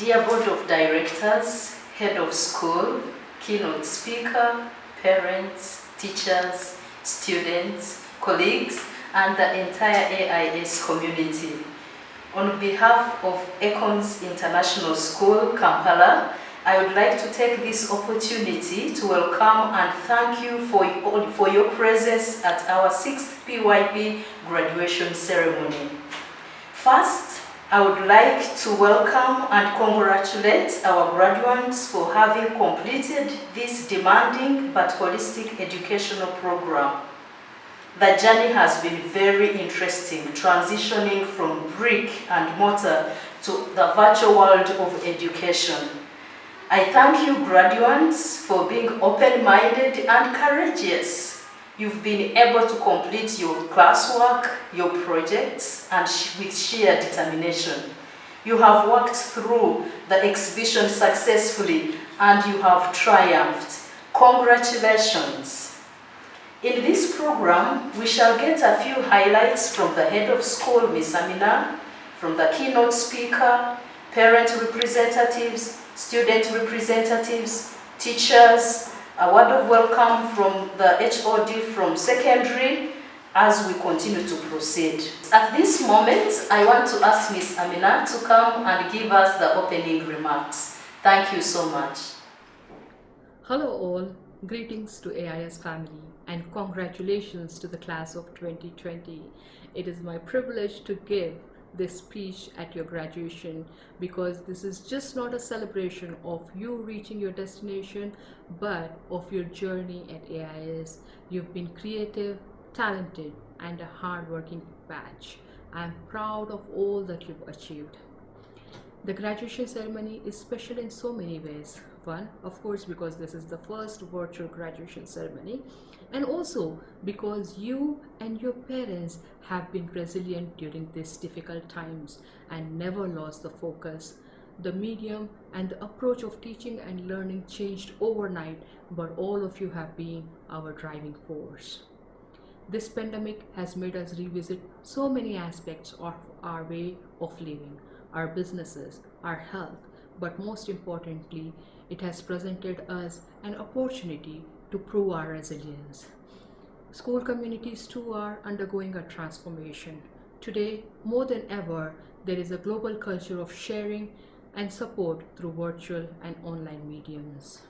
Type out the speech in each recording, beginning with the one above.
Dear Board of Directors, Head of School, Keynote Speaker, parents, teachers, students, colleagues, and the entire AIS community. On behalf of Acorns International School, Kampala, I would like to take this opportunity to welcome and thank you for your presence at our 6th PYP graduation ceremony. First, I would like to welcome and congratulate our graduands for having completed this demanding but holistic educational program. The journey has been very interesting, transitioning from brick and mortar to the virtual world of education. I thank you, graduands, for being open-minded and courageous. You've been able to complete your classwork, your projects, and with sheer determination. You have worked through the exhibition successfully, and you have triumphed. Congratulations. In this program, we shall get a few highlights from the head of school, Ms. Amina, from the keynote speaker, parent representatives, student representatives, teachers, a word of welcome from the HOD from secondary as we continue to proceed. At this moment, I want to ask Ms. Amina to come and give us the opening remarks. Thank you so much. Hello all, greetings to AIS family and congratulations to the class of 2020. It is my privilege to give this speech at your graduation because this is just not a celebration of you reaching your destination but of your journey at AIS. You've been creative, talented and a hard-working batch. I'm proud of all that you've achieved. The graduation ceremony is special in so many ways. One, of course, because this is the first virtual graduation ceremony, and also because you and your parents have been resilient during these difficult times and never lost the focus. The medium and the approach of teaching and learning changed overnight, but all of you have been our driving force. This pandemic has made us revisit so many aspects of our way of living, our businesses, our health, but most importantly, it has presented us an opportunity to prove our resilience. School communities too are undergoing a transformation. Today, more than ever, there is a global culture of sharing and support through virtual and online mediums.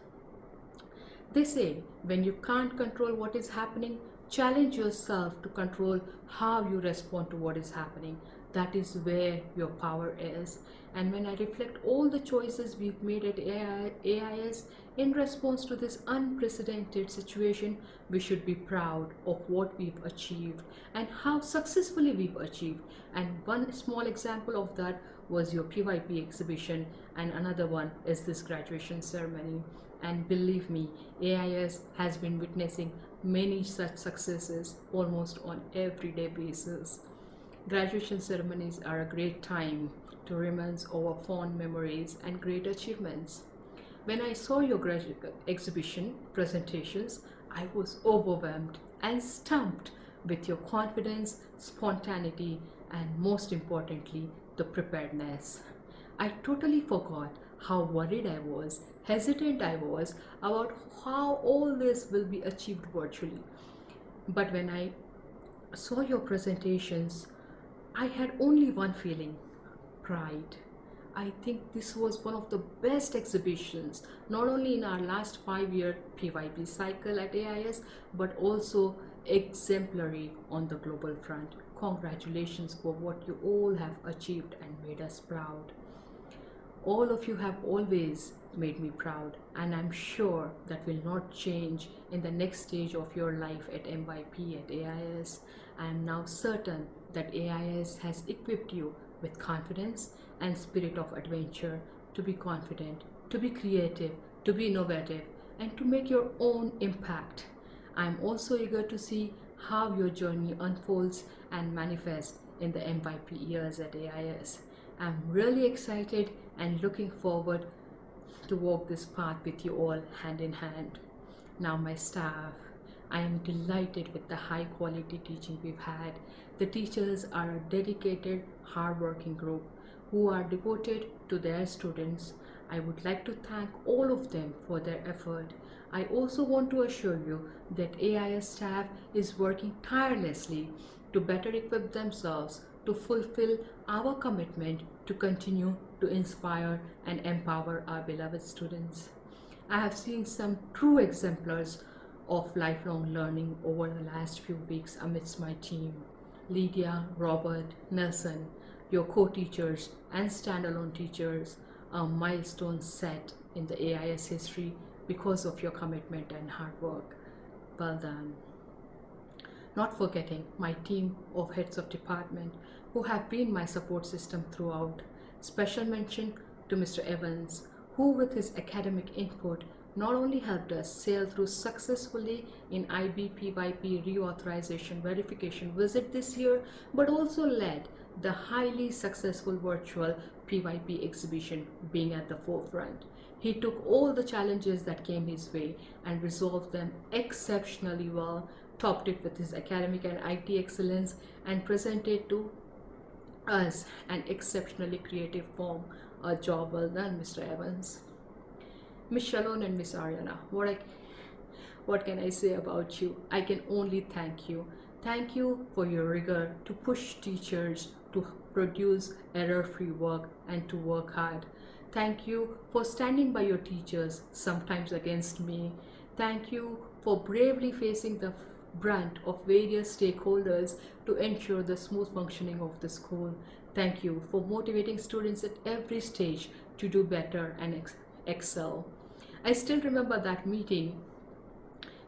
They say, when you can't control what is happening, challenge yourself to control how you respond to what is happening. That is where your power is. And when I reflect all the choices we've made at AIS in response to this unprecedented situation, we should be proud of what we've achieved and how successfully we've achieved. And one small example of that was your PYP exhibition, and another one is this graduation ceremony. And believe me, AIS has been witnessing many such successes almost on everyday basis. Graduation ceremonies are a great time to reminisce over fond memories and great achievements. When I saw your exhibition presentations, I was overwhelmed and stumped with your confidence, spontaneity, and most importantly, the preparedness. I totally forgot how worried I was, hesitant I was about how all this will be achieved virtually. But when I saw your presentations, I had only one feeling: pride. I think this was one of the best exhibitions, not only in our last 5-year PYP cycle at AIS, but also exemplary on the global front. Congratulations for what you all have achieved and made us proud. All of you have always made me proud, and I'm sure that will not change in the next stage of your life at MYP at AIS. I am now certain that AIS has equipped you with confidence and spirit of adventure to be confident, to be creative, to be innovative, and to make your own impact. I am also eager to see how your journey unfolds and manifests in the MYP years at AIS. I'm really excited and looking forward to walk this path with you all hand in hand. Now my staff, I am delighted with the high quality teaching we've had. The teachers are a dedicated, hard-working group who are devoted to their students. I would like to thank all of them for their effort. I also want to assure you that AIS staff is working tirelessly to better equip themselves to fulfill our commitment to continue to inspire and empower our beloved students. I have seen some true exemplars of lifelong learning over the last few weeks amidst my team. Lydia, Robert, Nelson, your co-teachers and standalone teachers are milestones set in the AIS history because of your commitment and hard work. Well done. Not forgetting my team of heads of department who have been my support system throughout. Special mention to Mr. Evans, who with his academic input not only helped us sail through successfully in IB/PYP reauthorization verification visit this year, but also led the highly successful virtual PYP exhibition being at the forefront. He took all the challenges that came his way and resolved them exceptionally well, topped it with his academic and IT excellence, and presented to us an exceptionally creative form. A job well done, Mr. Evans. Miss Shalon and Miss Ariana, what can I say about you? I can only thank you. Thank you for your rigor to push teachers to produce error-free work and to work hard. Thank you for standing by your teachers, sometimes against me. Thank you for bravely facing the brunt of various stakeholders to ensure the smooth functioning of the school. Thank you for motivating students at every stage to do better and excel. I still remember that meeting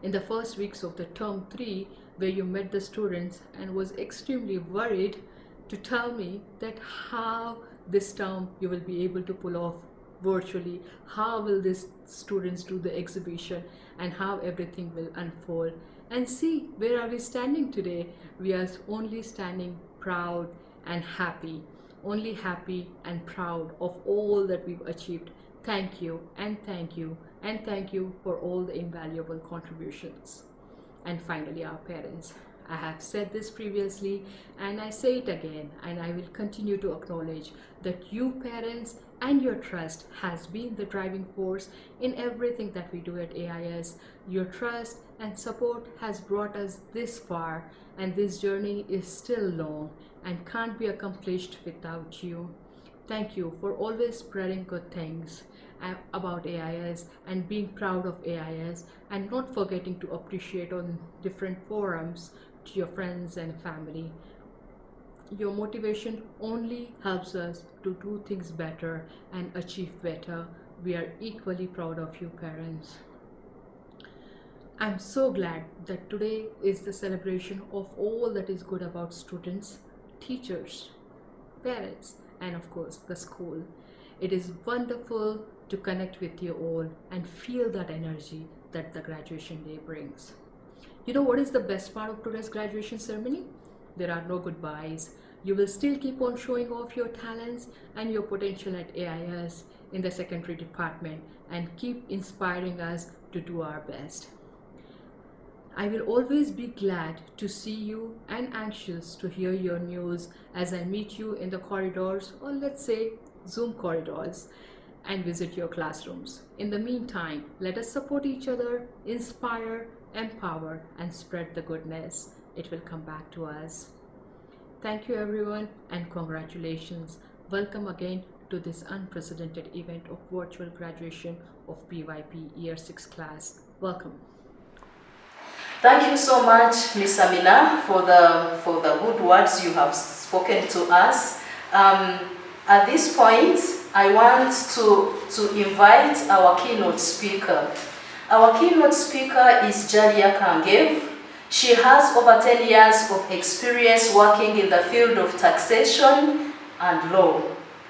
in the first weeks of the term 3 where you met the students and was extremely worried to tell me that how this term you will be able to pull off virtually, how will these students do the exhibition, and how everything will unfold. And see, where are we standing today? We are only standing proud and happy, only happy and proud of all that we've achieved. Thank you, and thank you, and thank you for all the invaluable contributions. And finally, our parents. I have said this previously and I say it again, and I will continue to acknowledge that you parents and your trust has been the driving force in everything that we do at AIS. Your trust and support has brought us this far, and this journey is still long and can't be accomplished without you. Thank you for always spreading good things about AIS and being proud of AIS, and not forgetting to appreciate on different forums to your friends and family. Your motivation only helps us to do things better and achieve better. We are equally proud of you, parents. I'm so glad that today is the celebration of all that is good about students, teachers, parents, and of course the school. It is wonderful to connect with you all and feel that energy that the graduation day brings. You know what is the best part of today's graduation ceremony? There are no goodbyes. You will still keep on showing off your talents and your potential at AIS in the secondary department and keep inspiring us to do our best. I will always be glad to see you and anxious to hear your news as I meet you in the corridors, or let's say Zoom corridors, and visit your classrooms. In the meantime, let us support each other, inspire, empower, and spread the goodness. It will come back to us. Thank you everyone, and congratulations. Welcome again to this unprecedented event of virtual graduation of PYP Year 6 class. Welcome. Thank you so much, Miss Amina, for the good words you have spoken to us. At this point, I want to invite our keynote speaker. Our keynote speaker is Jalia Kangev. She has over 10 years of experience working in the field of taxation and law.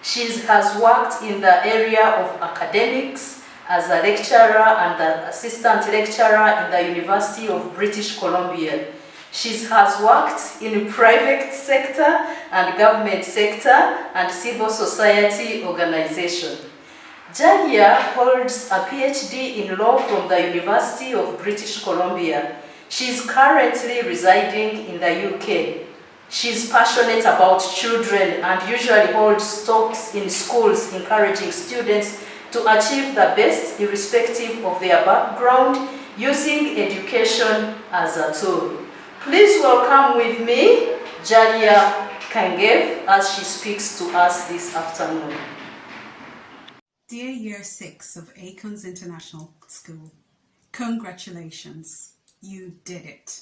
She has worked in the area of academics as a lecturer and an assistant lecturer in the University of British Columbia. She has worked in the private sector and government sector and civil society organization. Jalia holds a PhD in law from the University of British Columbia. She is currently residing in the UK. She's passionate about children and usually holds talks in schools encouraging students to achieve the best irrespective of their background, using education as a tool. Please welcome with me Jalia Kangev as she speaks to us this afternoon. Dear Year 6 of Acorns International School, congratulations, you did it.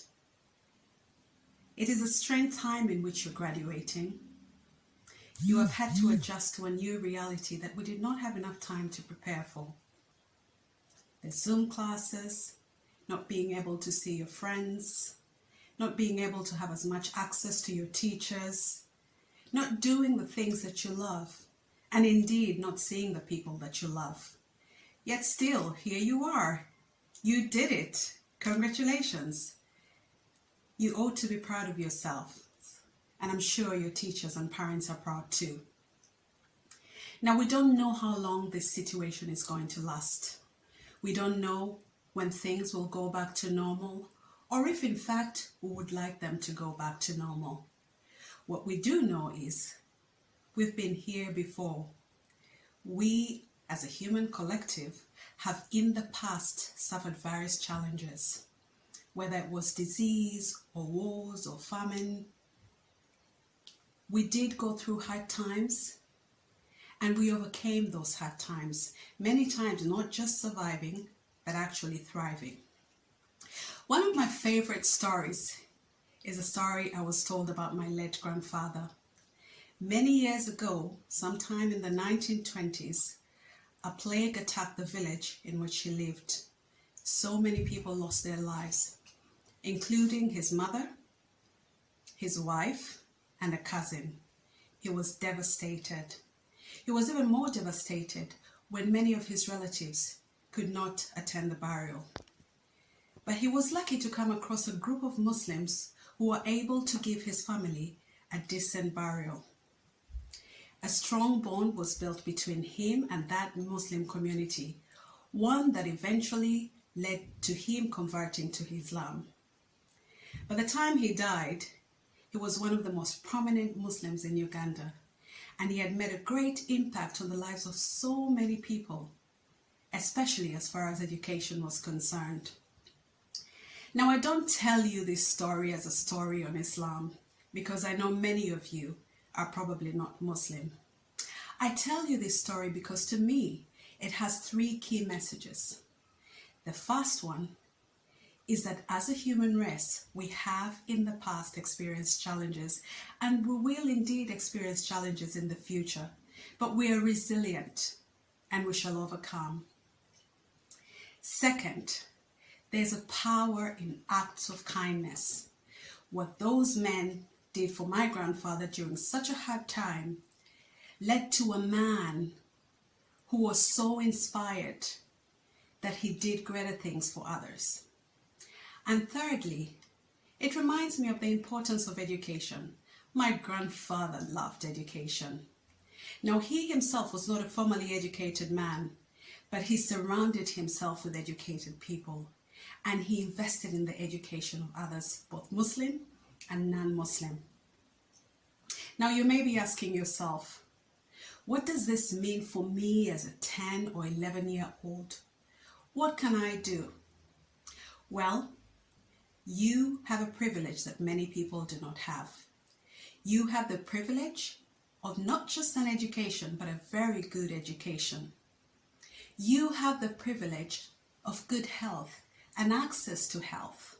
It is a strange time in which you're graduating. You have had to adjust to a new reality that we did not have enough time to prepare for. The Zoom classes, not being able to see your friends, not being able to have as much access to your teachers, not doing the things that you love, and indeed not seeing the people that you love. Yet still, here you are. You did it. Congratulations. You ought to be proud of yourself, and I'm sure your teachers and parents are proud too. Now, we don't know how long this situation is going to last. We don't know when things will go back to normal, or if in fact we would like them to go back to normal. What we do know is we've been here before. We, as a human collective, have in the past suffered various challenges, whether it was disease or wars or famine. We did go through hard times, and we overcame those hard times, many times not just surviving, but actually thriving. One of my favorite stories is a story I was told about my late grandfather. Many years ago, sometime in the 1920s, a plague attacked the village in which he lived. So many people lost their lives, including his mother, his wife, and a cousin. He was devastated. He was even more devastated when many of his relatives could not attend the burial. But he was lucky to come across a group of Muslims who were able to give his family a decent burial. A strong bond was built between him and that Muslim community, one that eventually led to him converting to Islam. By the time he died, he was one of the most prominent Muslims in Uganda, and he had made a great impact on the lives of so many people, especially as far as education was concerned. Now, I don't tell you this story as a story on Islam, because I know many of you are probably not Muslim. I tell you this story because to me, it has three key messages. The first one is that as a human race, we have in the past experienced challenges, and we will indeed experience challenges in the future, but we are resilient and we shall overcome. Second, there's a power in acts of kindness. What those men did for my grandfather during such a hard time led to a man who was so inspired that he did greater things for others. And thirdly, it reminds me of the importance of education. My grandfather loved education. Now, he himself was not a formally educated man, but he surrounded himself with educated people, and he invested in the education of others, both Muslim and non-Muslim. Now, you may be asking yourself, what does this mean for me as a 10 or 11-year-old? What can I do? Well, you have a privilege that many people do not have. You have the privilege of not just an education, but a very good education. You have the privilege of good health and access to health.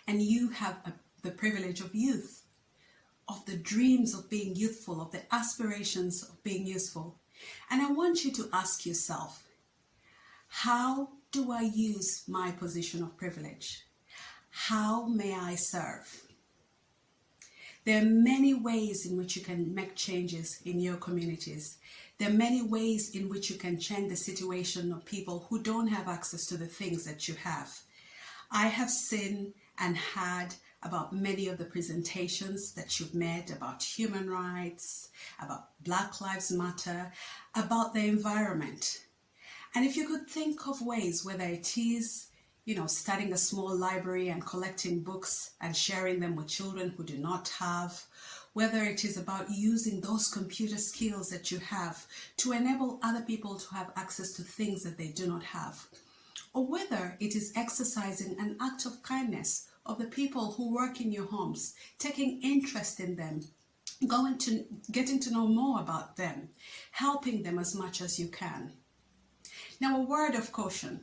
And you have the privilege of youth, of the dreams of being youthful, of the aspirations of being useful. And I want you to ask yourself, how do I use my position of privilege? How may I serve? There are many ways in which you can make changes in your communities. There are many ways in which you can change the situation of people who don't have access to the things that you have. I have seen and heard about many of the presentations that you've made about human rights, about Black Lives Matter, about the environment. And if you could think of ways, whether it is starting a small library and collecting books and sharing them with children who do not have, whether it is about using those computer skills that you have to enable other people to have access to things that they do not have, or whether it is exercising an act of kindness of the people who work in your homes, taking interest in them, getting to know more about them, helping them as much as you can. Now, a word of caution.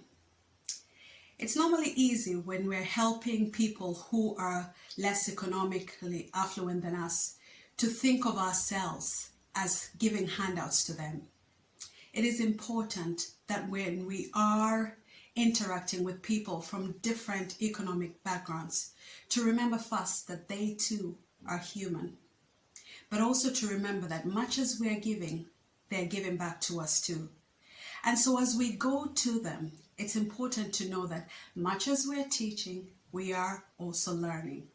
It's normally easy when we're helping people who are less economically affluent than us to think of ourselves as giving handouts to them. It is important that when we are interacting with people from different economic backgrounds, to remember first that they too are human, but also to remember that much as we're giving, they're giving back to us too. And so as we go to them, it's important to know that much as we're teaching, we are also learning.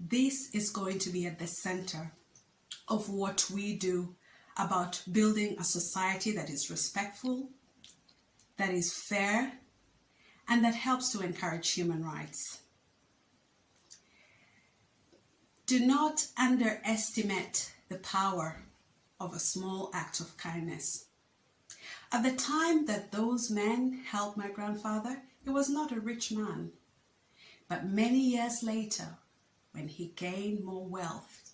This is going to be at the center of what we do about building a society that is respectful, that is fair, and that helps to encourage human rights. Do not underestimate the power of a small act of kindness. At the time that those men helped my grandfather, he was not a rich man. But many years later, when he gained more wealth,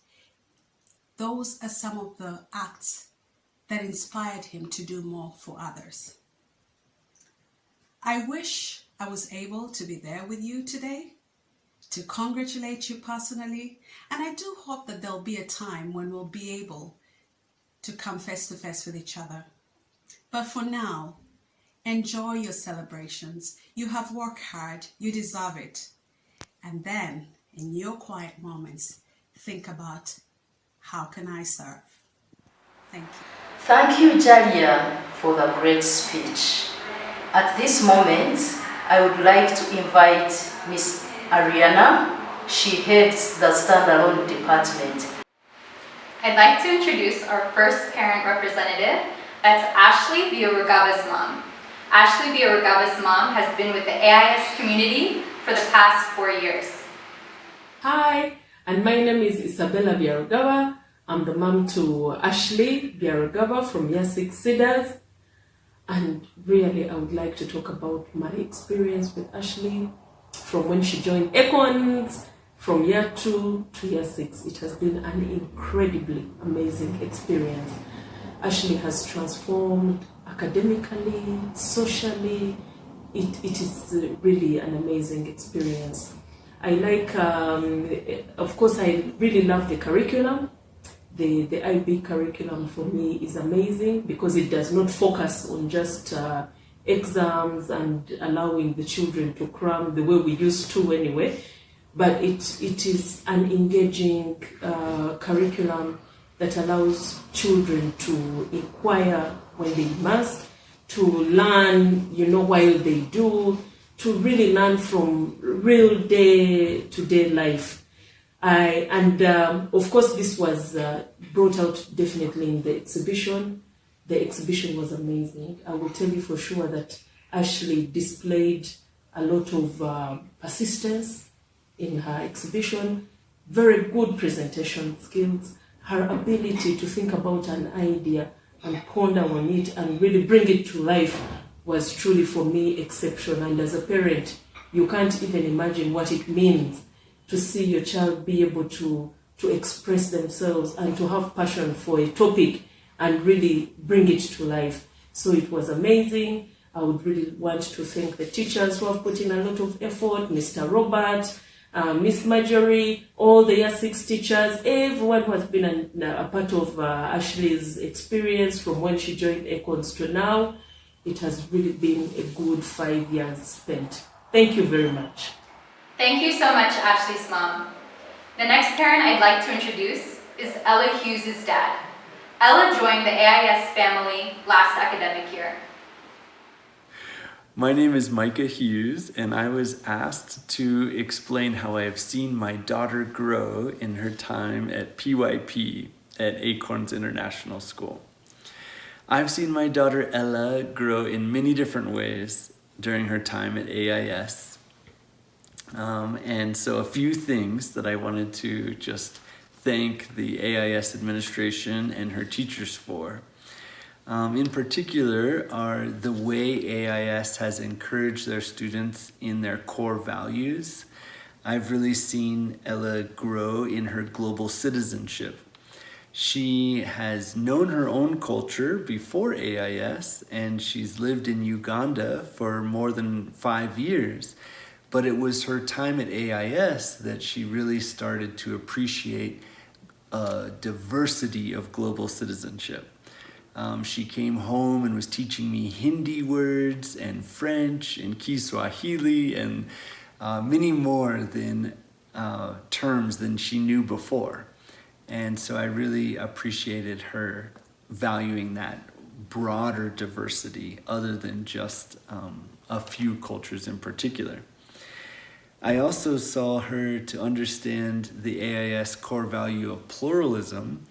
those are some of the acts that inspired him to do more for others. I wish I was able to be there with you today to congratulate you personally, and I do hope that there'll be a time when we'll be able to come face to face with each other. But for now, enjoy your celebrations. You have worked hard, you deserve it. And then, in your quiet moments, think about, how can I serve? Thank you. Thank you, Jalia, for the great speech. At this moment, I would like to invite Miss Ariana. She heads the standalone department. I'd like to introduce our first parent representative. That's Ashley Biorugava's mom. Ashley Biorugava's mom has been with the AIS community for the past 4 years. Hi, and my name is Isabella Biorugava. I'm the mom to Ashley Biorugava from Year 6 Cedars. And really, I would like to talk about my experience with Ashley from when she joined Acorns from Year 2 to Year 6. It has been an incredibly amazing experience. Ashley has transformed academically, socially. It is really an amazing experience. I like, of course, I really love the curriculum. The IB curriculum for me is amazing because it does not focus on just exams and allowing the children to cram the way we used to anyway, but it is an engaging curriculum that allows children to inquire when they must, to learn, while they do, to really learn from real day-to-day life. Of course, this was brought out definitely in the exhibition. The exhibition was amazing. I will tell you for sure that Ashley displayed a lot of persistence in her exhibition, very good presentation skills, her ability to think about an idea and ponder on it and really bring it to life was truly, for me, exceptional. And as a parent, you can't even imagine what it means to see your child be able to express themselves and to have passion for a topic and really bring it to life. So it was amazing. I would really want to thank the teachers who have put in a lot of effort, Mr. Robert, Miss Marjorie, all the Year 6 teachers, everyone who has been a part of Ashley's experience from when she joined Acorns to now. It has really been a good 5 years spent. Thank you very much. Thank you so much, Ashley's mom. The next parent I'd like to introduce is Ella Hughes' dad. Ella joined the AIS family last academic year. My name is Micah Hughes, and I was asked to explain how I have seen my daughter grow in her time at PYP at Acorns International School. I've seen my daughter Ella grow in many different ways. during her time at AIS. And so a few things that I wanted to just thank the AIS administration and her teachers for. In particular are the way AIS has encouraged their students in their core values. I've really seen Ella grow in her global citizenship. She has known her own culture before AIS, and she's lived in Uganda for more than 5 years. But it was her time at AIS that she really started to appreciate a diversity of global citizenship. She came home and was teaching me Hindi words and French and Kiswahili and many more terms than she knew before. And so I really appreciated her valuing that broader diversity other than just a few cultures in particular. I also saw her to understand the AIS core value of pluralism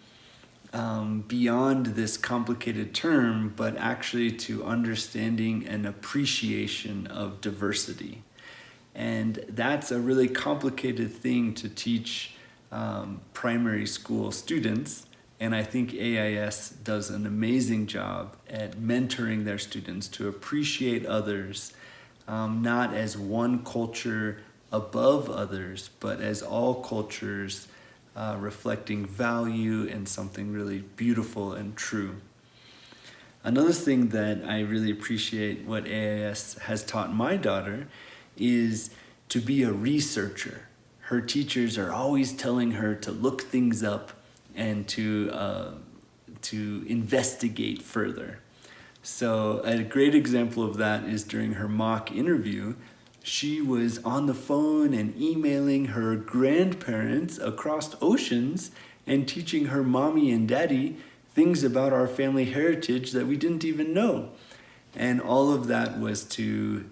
beyond this complicated term, but actually to understanding and appreciation of diversity. And that's a really complicated thing to teach primary school students, and I think AIS does an amazing job at mentoring their students to appreciate others, not as one culture above others, but as all cultures reflecting value and something really beautiful and true. Another thing that I really appreciate what AIS has taught my daughter is to be a researcher. Her teachers are always telling her to look things up and to investigate further. So a great example of that is during her mock interview. She was on the phone and emailing her grandparents across oceans and teaching her mommy and daddy things about our family heritage that we didn't even know. And all of that was to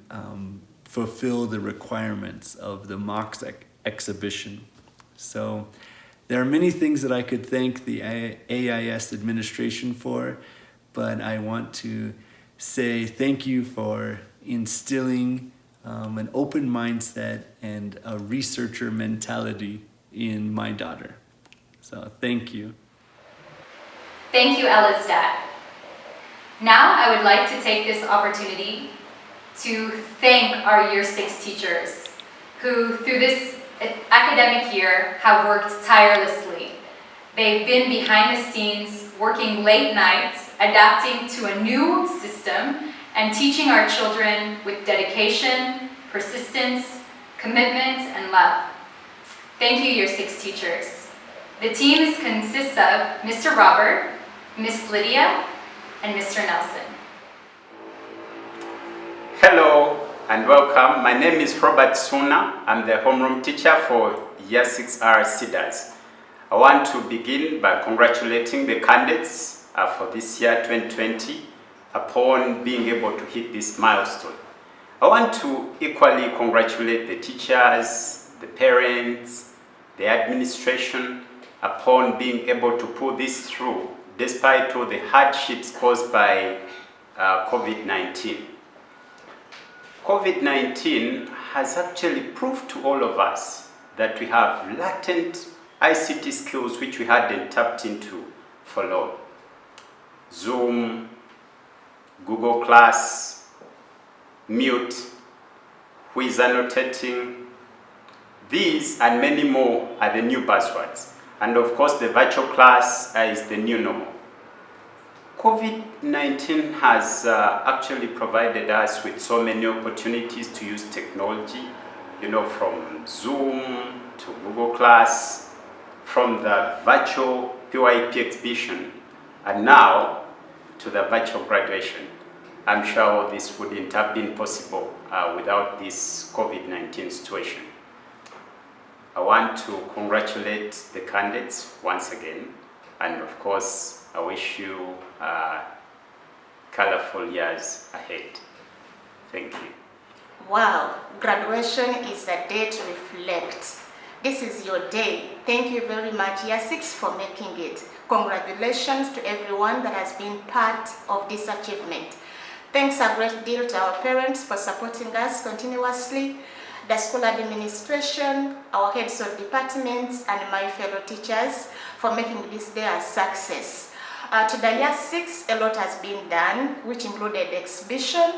fulfill the requirements of the mock exhibition. So there are many things that I could thank the AIS administration for, but I want to say thank you for instilling an open mindset and a researcher mentality in my daughter. So thank you. Thank you, Ella's dad. Now I would like to take this opportunity to thank our Year 6 teachers who, through this academic year, have worked tirelessly. They've been behind the scenes, working late nights, adapting to a new system, and teaching our children with dedication, persistence, commitment, and love. Thank you, Year 6 teachers. The team consists of Mr. Robert, Miss Lydia, and Mr. Nelson. Hello and welcome. My name is Robert Suna. I'm the homeroom teacher for Year 6R Cedars. I want to begin by congratulating the candidates for this year 2020 upon being able to hit this milestone. I want to equally congratulate the teachers, the parents, the administration upon being able to pull this through despite all the hardships caused by COVID-19. COVID-19 has actually proved to all of us that we have latent ICT skills which we hadn't tapped into for long. Zoom, Google Class, Mute, Whiz annotating. These and many more are the new buzzwords. And of course, the virtual class is the new normal. COVID-19 has actually provided us with so many opportunities to use technology, from Zoom to Google Class, from the virtual PYP exhibition, and now to the virtual graduation. I'm sure this wouldn't have been possible without this COVID-19 situation. I want to congratulate the candidates once again, and of course, I wish you colorful years ahead. Thank you. Wow, graduation is a day to reflect. This is your day. Thank you very much, Year 6, for making it. Congratulations to everyone that has been part of this achievement. Thanks a great deal to our parents for supporting us continuously, the school administration, our heads of departments, and my fellow teachers for making this day a success. To the year 6, a lot has been done, which included the exhibition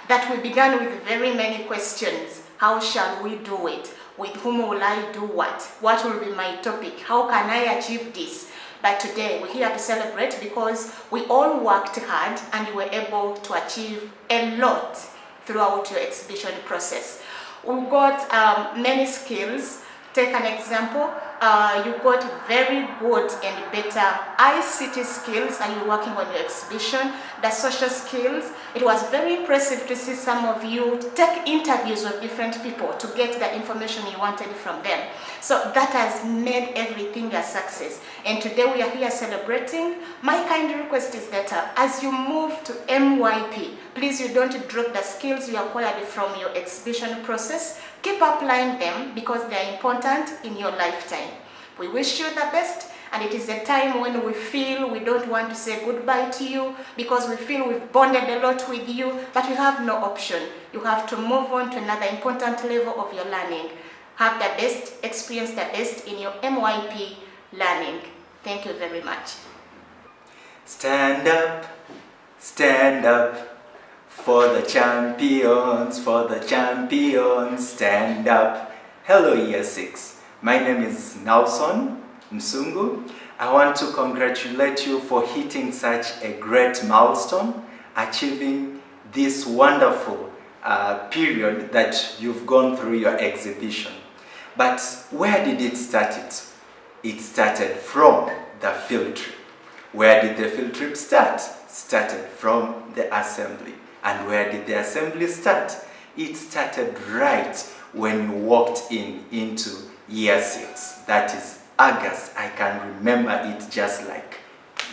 that we began with very many questions. How shall we do it? With whom will I do what? What will be my topic? How can I achieve this? But today we're here to celebrate because we all worked hard and you were able to achieve a lot throughout your exhibition process. We've got many skills. Take an example. You got very good and better ICT skills and you're working on your exhibition. The social skills, it was very impressive to see some of you take interviews with different people to get the information you wanted from them. So that has made everything a success. And today we are here celebrating. My kind request is that as you move to MYP, please you don't drop the skills you acquired from your exhibition process. Keep applying them because they are important in your lifetime. We wish you the best, and it is a time when we feel we don't want to say goodbye to you because we feel we've bonded a lot with you, but we have no option. You have to move on to another important level of your learning. Have the best, experience the best in your MYP learning. Thank you very much. Stand up for the champions, stand up. Hello Year 6, my name is Nelson Msungu. I want to congratulate you for hitting such a great milestone, achieving this wonderful period that you've gone through your exhibition. But where did it start? It started from the field trip. Where did the field trip start? Started from the assembly. And where did the assembly start? It started right when you walked into Year 6. That is August. I can remember it just like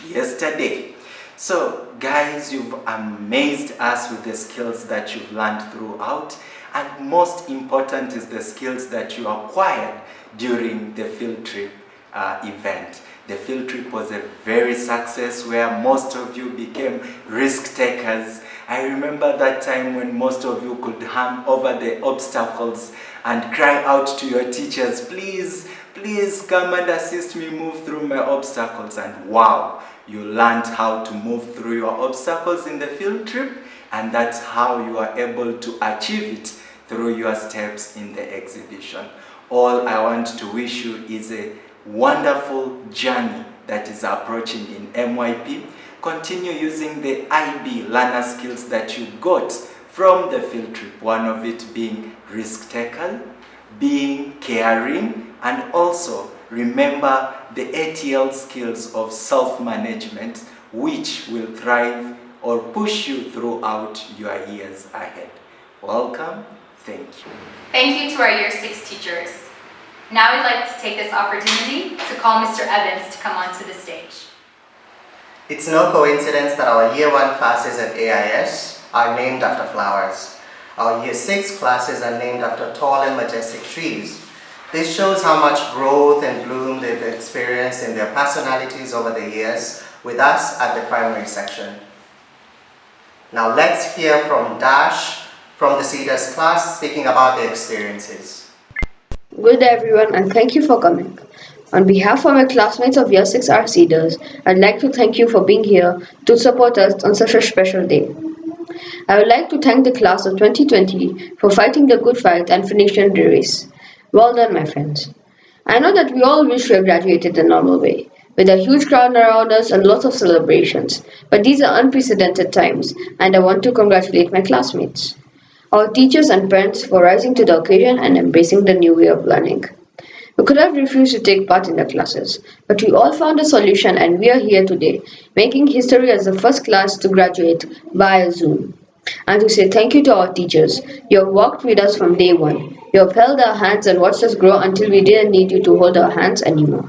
yesterday. So guys, you've amazed us with the skills that you've learned throughout. And most important is the skills that you acquired during the field trip event. The field trip was a very success where most of you became risk takers. I remember that time when most of you could hang over the obstacles and cry out to your teachers, please come and assist me move through my obstacles. And wow, you learned how to move through your obstacles in the field trip, and that's how you are able to achieve it through your steps in the exhibition. All I want to wish you is a wonderful journey that is approaching in MYP. Continue using the IB learner skills that you got from the field trip, one of it being risk taker, being caring, and also remember the ATL skills of self-management, which will thrive or push you throughout your years ahead. Welcome. Thank you. Thank you to our Year 6 teachers. Now I'd like to take this opportunity to call Mr. Evans to come onto the stage. It's no coincidence that our Year 1 classes at AIS are named after flowers. Our Year 6 classes are named after tall and majestic trees. This shows how much growth and bloom they've experienced in their personalities over the years with us at the primary section. Now let's hear from Dash from the Cedars class speaking about their experiences. Good day everyone, and thank you for coming. On behalf of my classmates of Year 6 R Cedars, I'd like to thank you for being here to support us on such a special day. I would like to thank the class of 2020 for fighting the good fight and finishing the race. Well done, my friends. I know that we all wish we had graduated the normal way, with a huge crowd around us and lots of celebrations, but these are unprecedented times, and I want to congratulate my classmates, our teachers and parents for rising to the occasion and embracing the new way of learning. We could have refused to take part in the classes, but we all found a solution and we are here today, making history as the first class to graduate via Zoom. And to say thank you to our teachers. You have walked with us from day one. You have held our hands and watched us grow until we didn't need you to hold our hands anymore.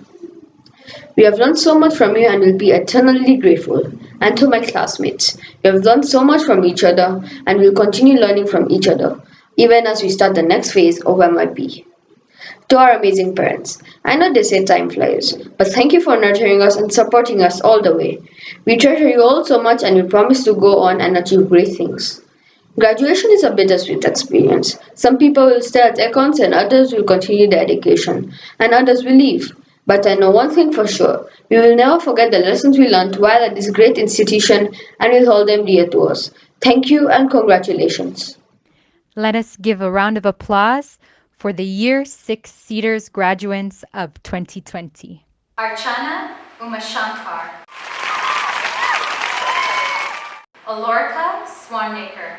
We have learned so much from you and will be eternally grateful. And to my classmates, we have learned so much from each other and will continue learning from each other, even as we start the next phase of MIP. To our amazing parents, I know they say time flies, but thank you for nurturing us and supporting us all the way. We treasure you all so much and we promise to go on and achieve great things. Graduation is a bittersweet experience. Some people will stay at Acorns and others will continue their education, and others will leave. But I know one thing for sure, we will never forget the lessons we learned while at this great institution and will hold them dear to us. Thank you and congratulations. Let us give a round of applause for the Year 6 Cedars graduates of 2020. Archana Umashankar. Alorka Swarnaker.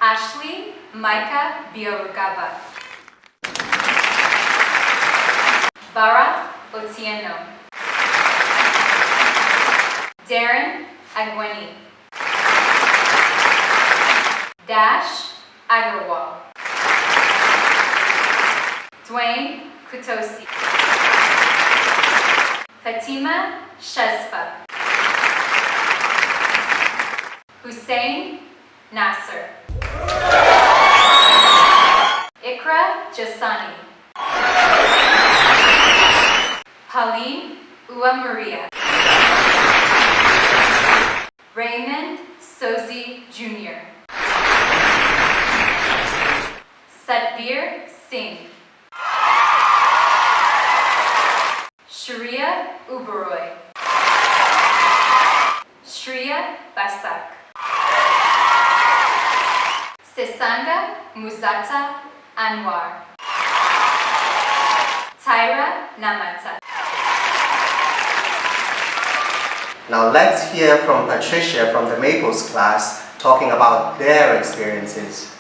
Ashley Micah Biorugaba. Bara Otieno. Darren Agweni. Dash Agarwal. Dwayne Kutosi. Fatima Shazfa. Hussein Nasser. Ikra Jasani. Pauline Ua Maria. Raymond Sozi Jr. Satvir Singh. Sharia Uberoy. Shriya Basak. Sesanga Muzata Anwar. Tyra Namata. Now let's hear from Patricia from the Maples class talking about their experiences.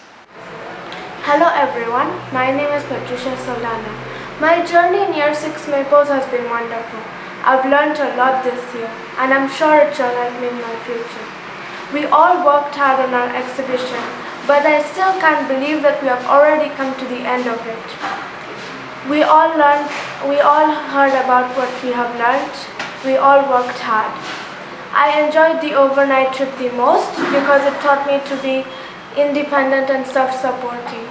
Hello everyone, my name is Patricia Solana. My journey in Year 6 Maples has been wonderful. I've learned a lot this year and I'm sure it shall help me in my future. We all worked hard on our exhibition, but I still can't believe that we have already come to the end of it. We all heard about what we have learned. We all worked hard. I enjoyed the overnight trip the most because it taught me to be independent and self-supporting.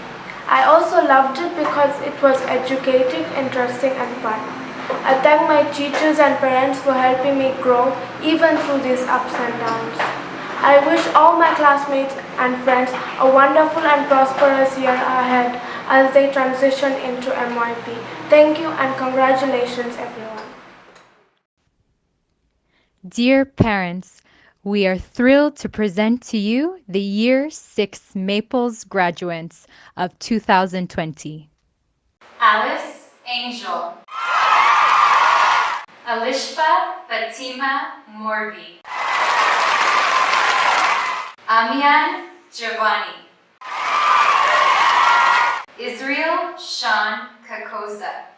I also loved it because it was educative, interesting and fun. I thank my teachers and parents for helping me grow even through these ups and downs. I wish all my classmates and friends a wonderful and prosperous year ahead as they transition into MYP. Thank you and congratulations everyone. Dear parents, we are thrilled to present to you the Year 6 Maples graduates of 2020. Alice Angel. Alishba Fatima Morbi. Amian Giovanni. Israel Sean Kakoza.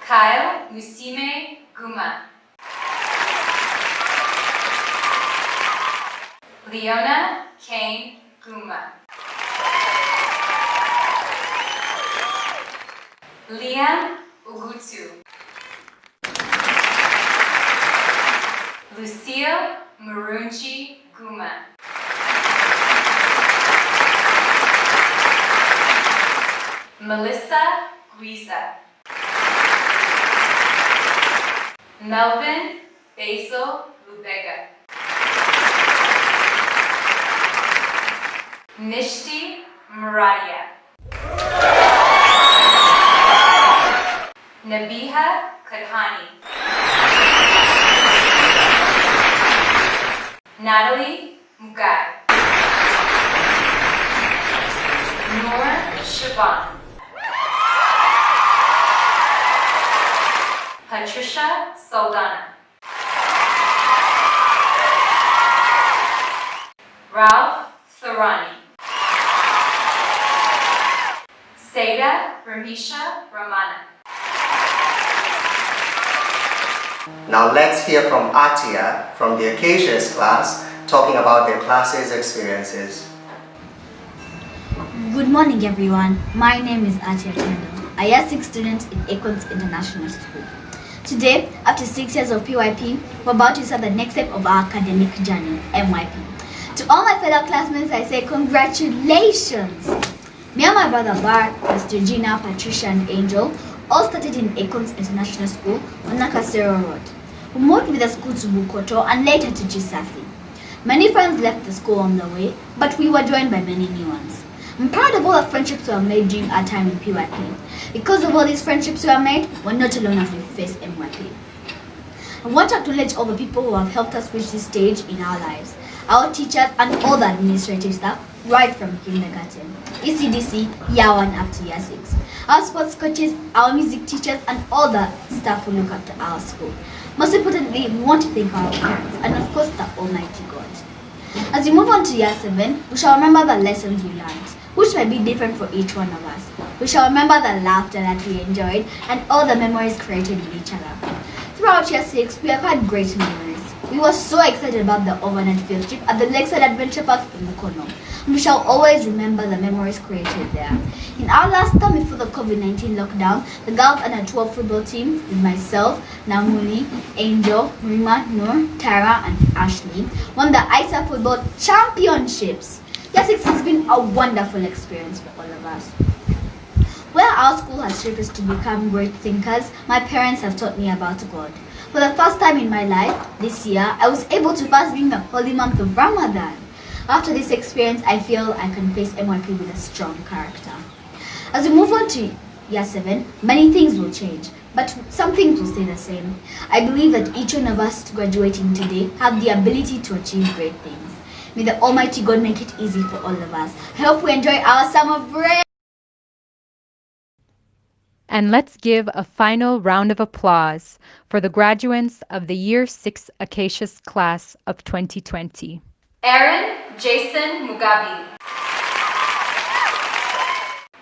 Kyle Musime Guma. Leona Kane Guma. Liam Ugutu. Lucille Murunji Guma. Melissa Guiza. Melvin Basil Lubega. Nishti Muradia. Nabiha Kadhani. Natalie Mugai. Noor Shaban. Patricia Saldana. Ralph Thorani. Seda Ramisha Ramana. Now let's hear from Atia from the Acacias class talking about their class's experiences. Good morning everyone. My name is Atia Kendall, a Year 6 student in Acorns International School. Today, after 6 years of PYP, we're about to start the next step of our academic journey, MYP. To all my fellow classmates, I say congratulations! Me and my brother Bar, Mr. Gina, Patricia, and Angel all started in Acorns International School on Nakasero Road. We moved with the school to Bukoto and later to Gisasi. Many friends left the school on the way, but we were joined by many new ones. I'm proud of all the friendships we have made during our time in PYP. Because of all these friendships we have made, we're not alone as we face MYP. I want to acknowledge all the people who have helped us reach this stage in our lives. Our teachers and all the administrative staff, right from kindergarten, ECDC, year 1 up to year 6. Our sports coaches, our music teachers, and all the staff who look after our school. Most importantly, we want to thank our parents and of course the Almighty God. As we move on to year 7, we shall remember the lessons we learned, which might be different for each one of us. We shall remember the laughter that we enjoyed and all the memories created with each other. Throughout year 6, we have had great memories. We were so excited about the overnight field trip at the Lakeside Adventure Park in Mukono. We shall always remember the memories created there. In our last term before the COVID-19 lockdown, the girls under 12 football team with myself, Namuli, Angel, Rima, Noor, Tara, and Ashley won the ISA Football Championships. Year 6 has been a wonderful experience for all of us. Where our school has shaped us to become great thinkers, my parents have taught me about God. For the first time in my life, this year, I was able to fast during the holy month of Ramadan. After this experience, I feel I can face MYP with a strong character. As we move on to year 7, many things will change, but some things will stay the same. I believe that each one of us graduating today have the ability to achieve great things. May the Almighty God make it easy for all of us. I hope we enjoy our summer break. And let's give a final round of applause for the graduates of the Year 6 Acacias class of 2020. Aaron Jason Mugabe.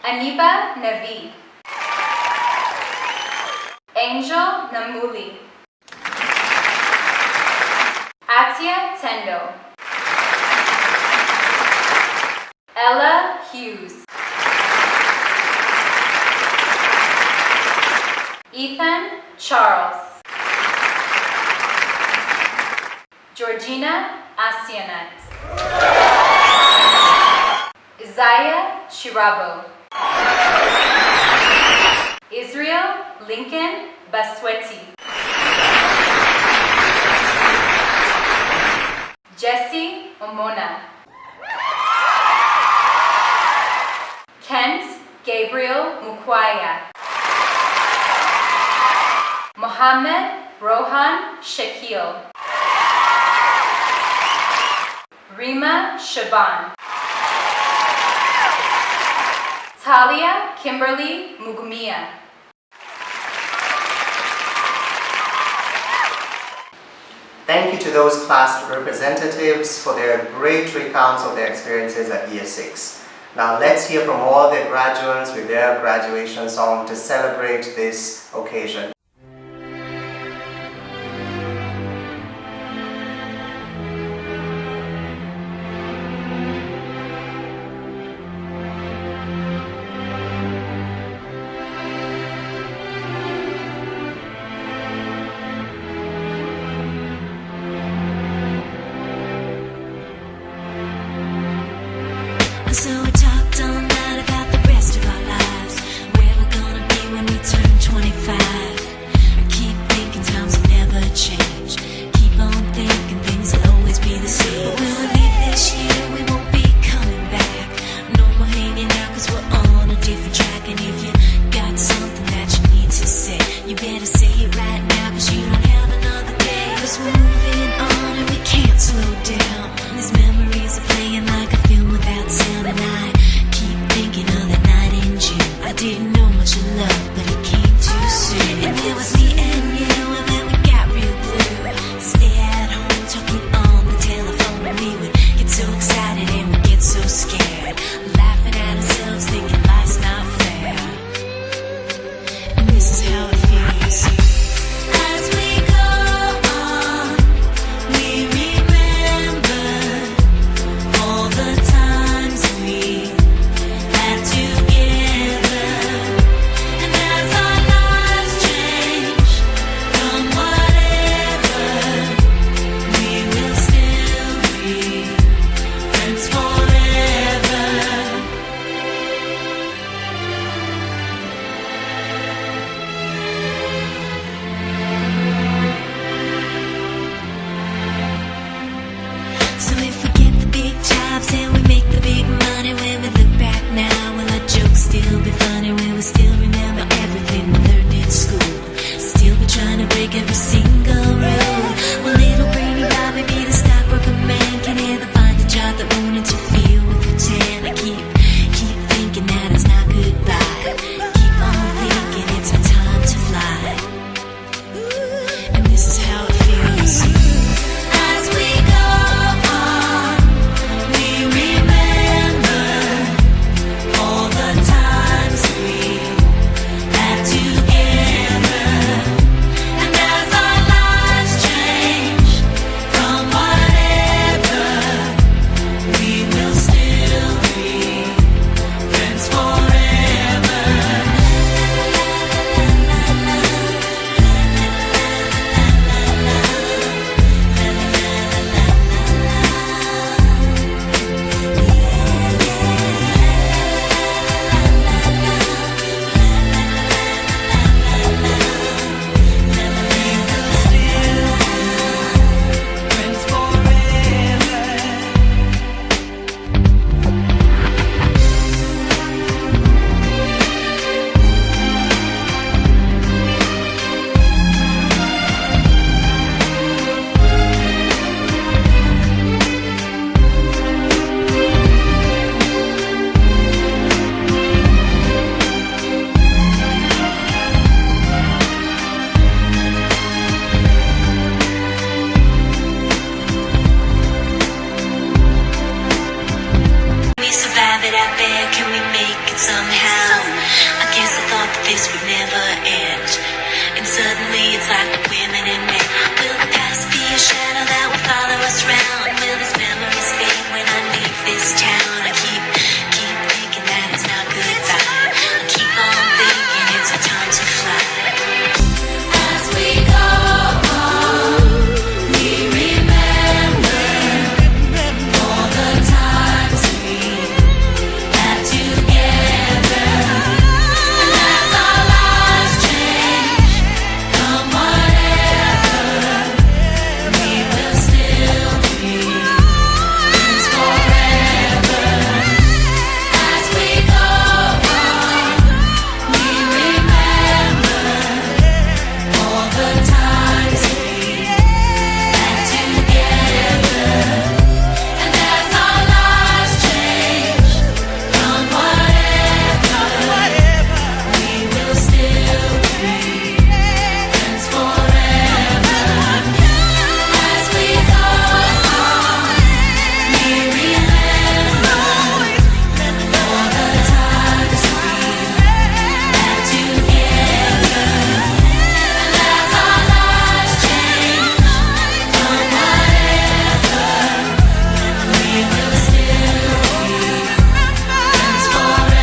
Aniba Navi. Angel Namuli. Atia Tendo. Ella Hughes. Ethan Charles. Georgina Asianat. Isaiah Shirabo. Israel Lincoln Basweti. Jesse Omona. Kent Gabriel Mukwaya. Mohammed Rohan Shakil. Rima Shaban. Talia Kimberly Mugumia. Thank you to those class representatives for their great recounts of their experiences at Year 6. Now let's hear from all the graduates with their graduation song to celebrate this occasion. So we talked all night about the rest of our lives, where we're gonna be when we turn 25. break every single rule. Will little brainy Bobby be the stockbroker man? Can he ever find a job that won't interfere with routine? I keep thinking that it's not goodbye. Keep on thinking it's our time to fly. And this is how it feels. As we go on, we remember all the times we had together. And as our lives change from whatever, we will still be friends forever. Friends we survive it out there, can we make it somehow? I guess I thought that this would never end. And suddenly it's like the women and men. Will the past be a shadow that will follow us round? Will these memories fade when I leave this town? I keep thinking that it's not goodbye. I keep on thinking it's our time to fly. As we go on, we remember all the times we had together. And as our lives change from whatever, we will still be friends forever. As we go on, we remember all the times we had together. And as our lives change from whatever, we will still be friends forever. As we go on, we remember all the times we had together. And as our lives change from whatever, we will still be friends forever.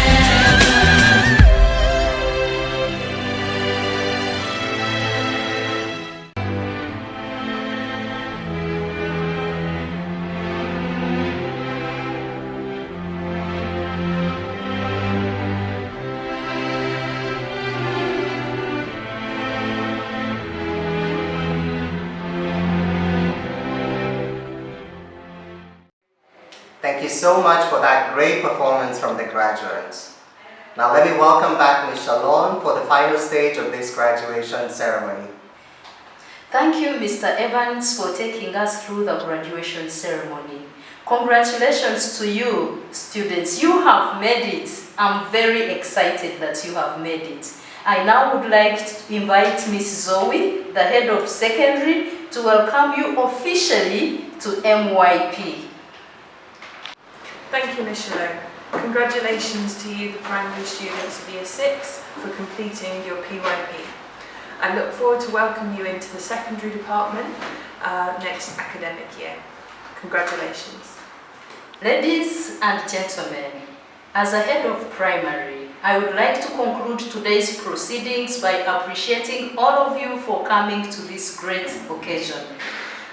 Thank you so much for that great performance from the Graduands. Now let me welcome back Ms. Shalon for the final stage of this graduation ceremony. Thank you, Mr. Evans, for taking us through the graduation ceremony. Congratulations to you, students. You have made it. I'm very excited that you have made it. I now would like to invite Ms. Zoe, the head of secondary, to welcome you officially to MYP. Thank you, Ms. Shalom. Congratulations to you, the primary students of Year 6, for completing your PYP. I look forward to welcoming you into the secondary department next academic year. Congratulations. Ladies and gentlemen, as a head of primary, I would like to conclude today's proceedings by appreciating all of you for coming to this great occasion.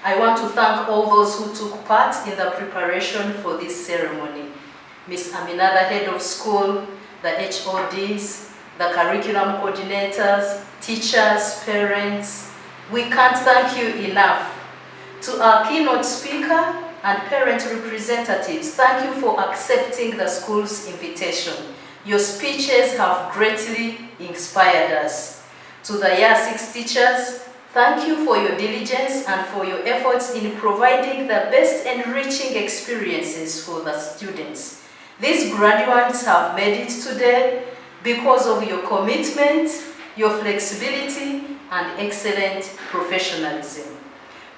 I want to thank all those who took part in the preparation for this ceremony. Ms. Amina, the head of school, the HODs, the curriculum coordinators, teachers, parents, we can't thank you enough. To our keynote speaker and parent representatives, thank you for accepting the school's invitation. Your speeches have greatly inspired us. To the Year 6 teachers, Thank you for your diligence and for your efforts in providing the best enriching experiences for the students. These graduates have made it today because of your commitment, your flexibility, and excellent professionalism.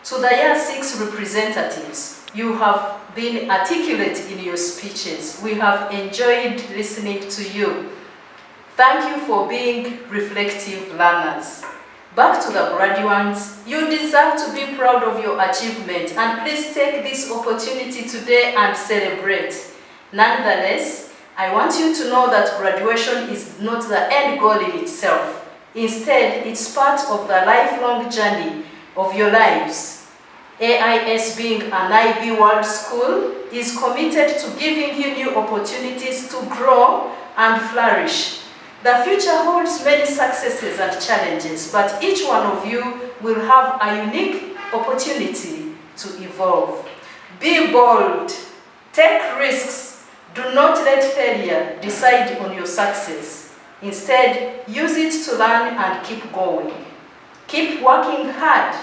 To the Year 6 representatives, you have been articulate in your speeches. We have enjoyed listening to you. Thank you for being reflective learners. Back to the Graduands, you deserve to be proud of your achievement, and please take this opportunity today and celebrate. Nonetheless, I want you to know that graduation is not the end goal in itself. Instead, it's part of the lifelong journey of your lives. AIS, being an IB World School, is committed to giving you new opportunities to grow and flourish. The future holds many successes and challenges, but each one of you will have a unique opportunity to evolve. Be bold, take risks, do not let failure decide on your success. Instead, use it to learn and keep going. Keep working hard,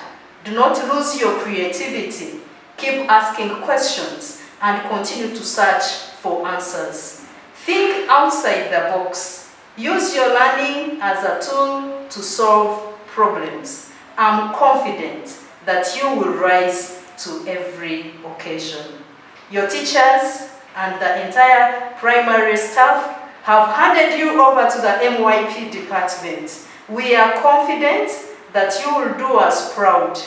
do not lose your creativity, keep asking questions, and continue to search for answers. Think outside the box. Use your learning as a tool to solve problems. I'm confident that you will rise to every occasion. Your teachers and the entire primary staff have handed you over to the MYP department. We are confident that you will do us proud.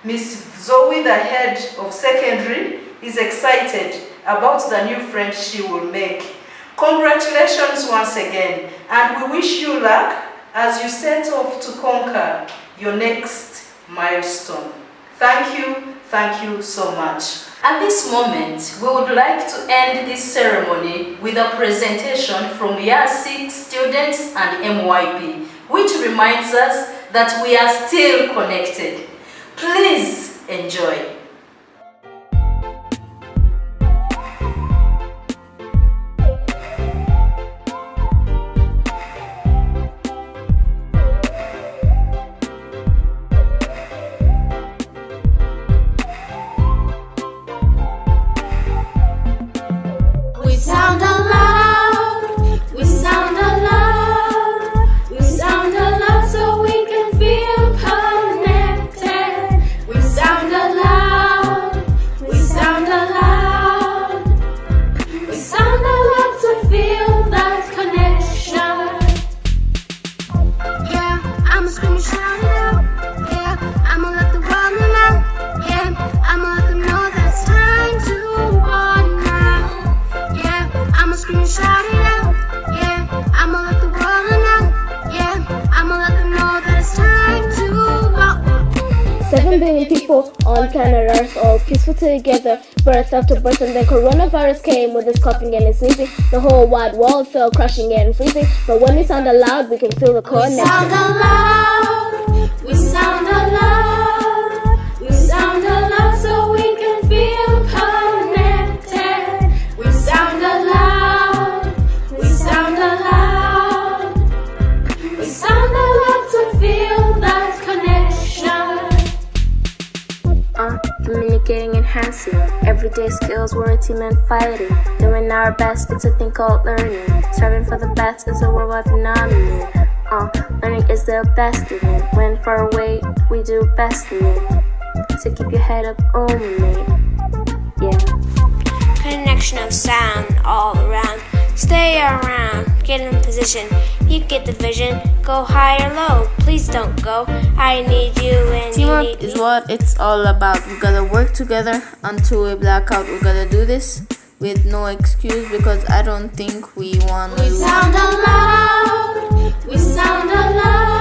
Ms. Zoe, the head of secondary, is excited about the new friends she will make. Congratulations once again, and we wish you luck as you set off to conquer your next milestone. Thank you so much. At this moment, we would like to end this ceremony with a presentation from Year 6 students and MYP, which reminds us that we are still connected. Please enjoy. People on planet Earth all peaceful together, birth after birth, and then coronavirus came with its coughing and its sneezing. The whole wide world fell crashing and freezing, but when we sound aloud, we can feel the connection. We sound aloud, we sound aloud, we sound aloud so we can feel connected. We sound aloud, we sound aloud, we sound aloud to feel that connection. Communicating, enhancing everyday skills, we're a team and fighting, doing our best, it's a thing called learning, striving for the best is a worldwide phenomenon. Learning is the best of it, when far away we do best in it, so keep your head up only, yeah. Connection of sound all around, stay around, get in position, you get the vision, go high or low, please don't go, I need you and teamwork you need is what it's all about. We gotta work together until we black out. We gotta do this with no excuse, because I don't think we wanna lose. We sound aloud, we sound aloud.